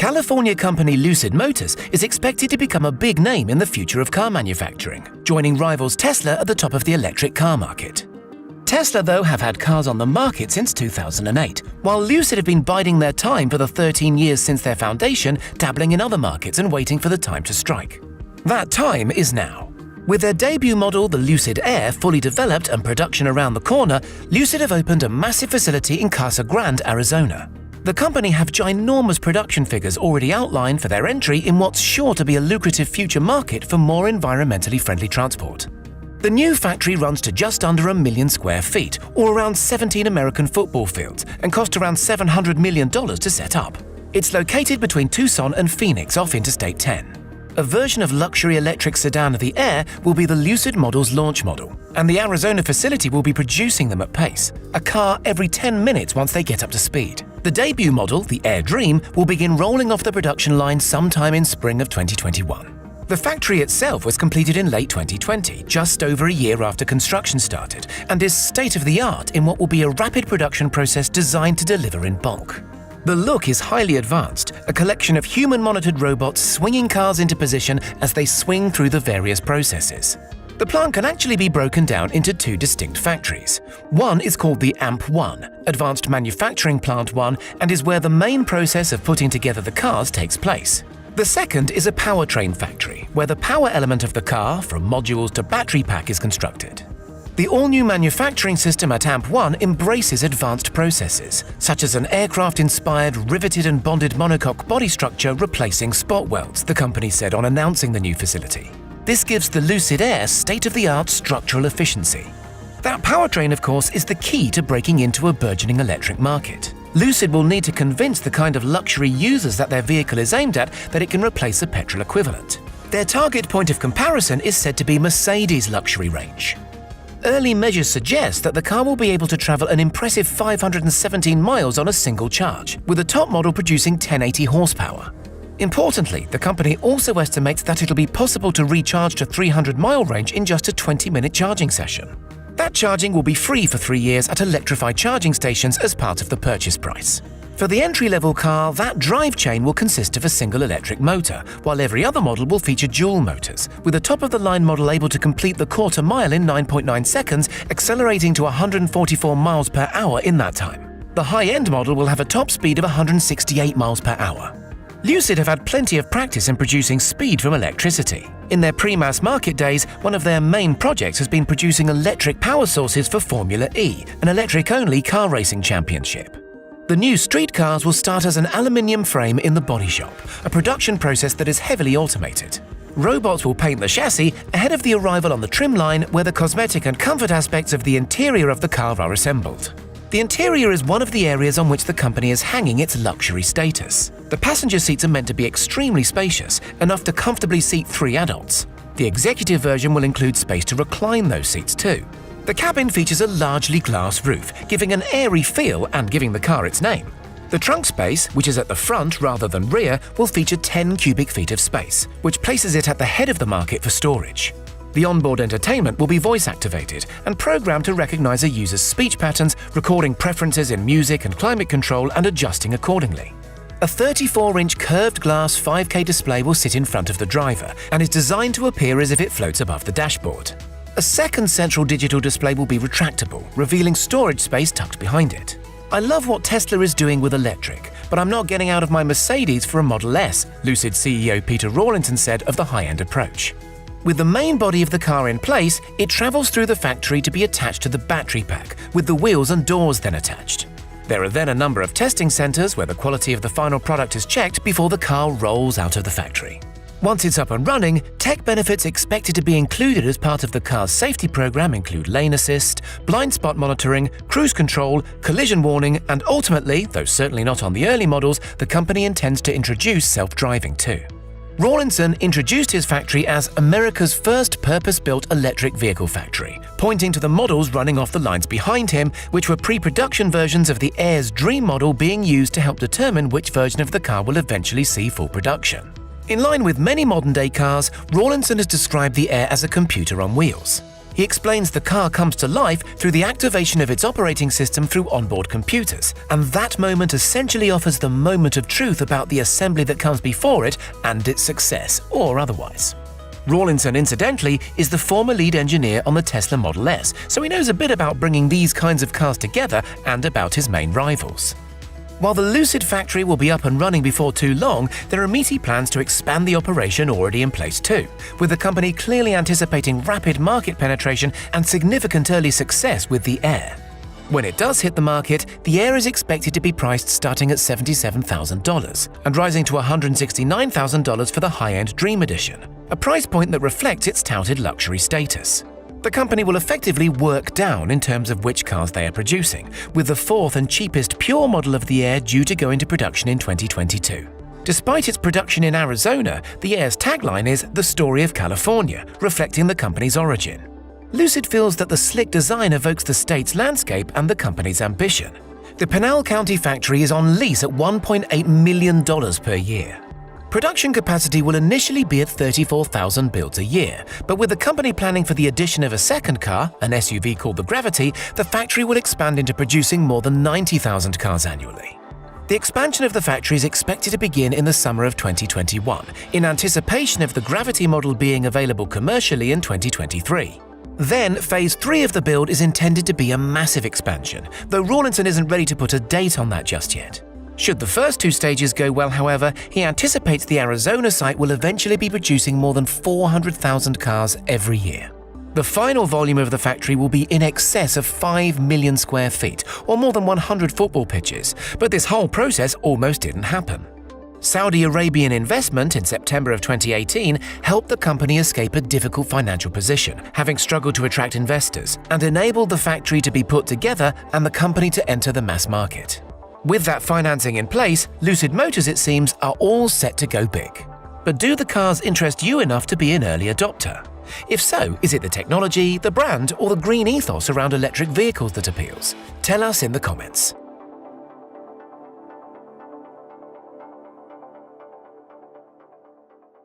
California company Lucid Motors is expected to become a big name in the future of car manufacturing, joining rivals Tesla at the top of the electric car market. Tesla, though, have had cars on the market since 2008, while Lucid have been biding their time for the 13 years since their foundation, dabbling in other markets and waiting for the time to strike. That time is now. With their debut model, the Lucid Air, fully developed and production around the corner, Lucid have opened a massive facility in Casa Grande, Arizona. The company have ginormous production figures already outlined for their entry in what's sure to be a lucrative future market for more environmentally friendly transport. The new factory runs to just under 1 million square feet, or around 17 American football fields, and cost around $700 million to set up. It's located between Tucson and Phoenix off Interstate 10. A version of luxury electric sedan of the Air will be the Lucid model's launch model, and the Arizona facility will be producing them at pace, a car every 10 minutes once they get up to speed. The debut model, the Air Dream, will begin rolling off the production line sometime in spring of 2021. The factory itself was completed in late 2020, just over a year after construction started, and is state-of-the-art in what will be a rapid production process designed to deliver in bulk. The look is highly advanced, a collection of human-monitored robots swinging cars into position as they swing through the various processes. The plant can actually be broken down into two distinct factories. One is called the AMP-1, Advanced Manufacturing Plant 1, and is where the main process of putting together the cars takes place. The second is a powertrain factory, where the power element of the car, from modules to battery pack, is constructed. The all-new manufacturing system at AMP-1 embraces advanced processes, such as an aircraft-inspired riveted and bonded monocoque body structure replacing spot welds, the company said on announcing the new facility. This gives the Lucid Air state-of-the-art structural efficiency. That powertrain, of course, is the key to breaking into a burgeoning electric market. Lucid will need to convince the kind of luxury users that their vehicle is aimed at that it can replace a petrol equivalent. Their target point of comparison is said to be Mercedes' luxury range. Early measures suggest that the car will be able to travel an impressive 517 miles on a single charge, with the top model producing 1080 horsepower. Importantly, the company also estimates that it'll be possible to recharge to 300-mile range in just a 20-minute charging session. That charging will be free for 3 years at electrified charging stations as part of the purchase price. For the entry-level car, that drive chain will consist of a single electric motor, while every other model will feature dual motors, with the top-of-the-line model able to complete the quarter mile in 9.9 seconds, accelerating to 144 miles per hour in that time. The high-end model will have a top speed of 168 miles per hour. Lucid have had plenty of practice in producing speed from electricity. In their pre-mass market days, one of their main projects has been producing electric power sources for Formula E, an electric-only car racing championship. The new street cars will start as an aluminium frame in the body shop, a production process that is heavily automated. Robots will paint the chassis ahead of the arrival on the trim line, where the cosmetic and comfort aspects of the interior of the car are assembled. The interior is one of the areas on which the company is hanging its luxury status. The passenger seats are meant to be extremely spacious, enough to comfortably seat 3 adults. The executive version will include space to recline those seats too. The cabin features a largely glass roof, giving an airy feel and giving the car its name. The trunk space, which is at the front rather than rear, will feature 10 cubic feet of space, which places it at the head of the market for storage. The onboard entertainment will be voice-activated and programmed to recognize a user's speech patterns, recording preferences in music and climate control and adjusting accordingly. A 34-inch curved glass 5K display will sit in front of the driver and is designed to appear as if it floats above the dashboard. A second central digital display will be retractable, revealing storage space tucked behind it. I love what Tesla is doing with electric, but I'm not getting out of my Mercedes for a Model S, Lucid CEO Peter Rawlinson said of the high-end approach. With the main body of the car in place, it travels through the factory to be attached to the battery pack, with the wheels and doors then attached. There are then a number of testing centers where the quality of the final product is checked before the car rolls out of the factory. Once it's up and running, tech benefits expected to be included as part of the car's safety program include lane assist, blind spot monitoring, cruise control, collision warning, and ultimately, though certainly not on the early models, the company intends to introduce self-driving too. Rawlinson introduced his factory as America's first purpose-built electric vehicle factory, pointing to the models running off the lines behind him, which were pre-production versions of the Air's Dream model being used to help determine which version of the car will eventually see full production. In line with many modern-day cars, Rawlinson has described the Air as a computer on wheels. He explains the car comes to life through the activation of its operating system through onboard computers, and that moment essentially offers the moment of truth about the assembly that comes before it and its success, or otherwise. Rawlinson, incidentally, is the former lead engineer on the Tesla Model S, so he knows a bit about bringing these kinds of cars together and about his main rivals. While the Lucid factory will be up and running before too long, there are meaty plans to expand the operation already in place too, with the company clearly anticipating rapid market penetration and significant early success with the Air. When it does hit the market, the Air is expected to be priced starting at $77,000 and rising to $169,000 for the high-end Dream Edition, a price point that reflects its touted luxury status. The company will effectively work down in terms of which cars they are producing, with the fourth and cheapest pure model of the Air due to go into production in 2022. Despite its production in Arizona, the Air's tagline is "The Story of California," reflecting the company's origin. Lucid feels that the slick design evokes the state's landscape and the company's ambition. The Pinal County factory is on lease at $1.8 million per year. Production capacity will initially be at 34,000 builds a year, but with the company planning for the addition of a second car, an SUV called the Gravity, the factory will expand into producing more than 90,000 cars annually. The expansion of the factory is expected to begin in the summer of 2021, in anticipation of the Gravity model being available commercially in 2023. Then, Phase 3 of the build is intended to be a massive expansion, though Rawlinson isn't ready to put a date on that just yet. Should the first two stages go well, however, he anticipates the Arizona site will eventually be producing more than 400,000 cars every year. The final volume of the factory will be in excess of 5 million square feet, or more than 100 football pitches, but this whole process almost didn't happen. Saudi Arabian investment in September of 2018 helped the company escape a difficult financial position, having struggled to attract investors, and enabled the factory to be put together and the company to enter the mass market. With that financing in place, Lucid Motors, it seems, are all set to go big. But do the cars interest you enough to be an early adopter? If so, is it the technology, the brand, or the green ethos around electric vehicles that appeals? Tell us in the comments.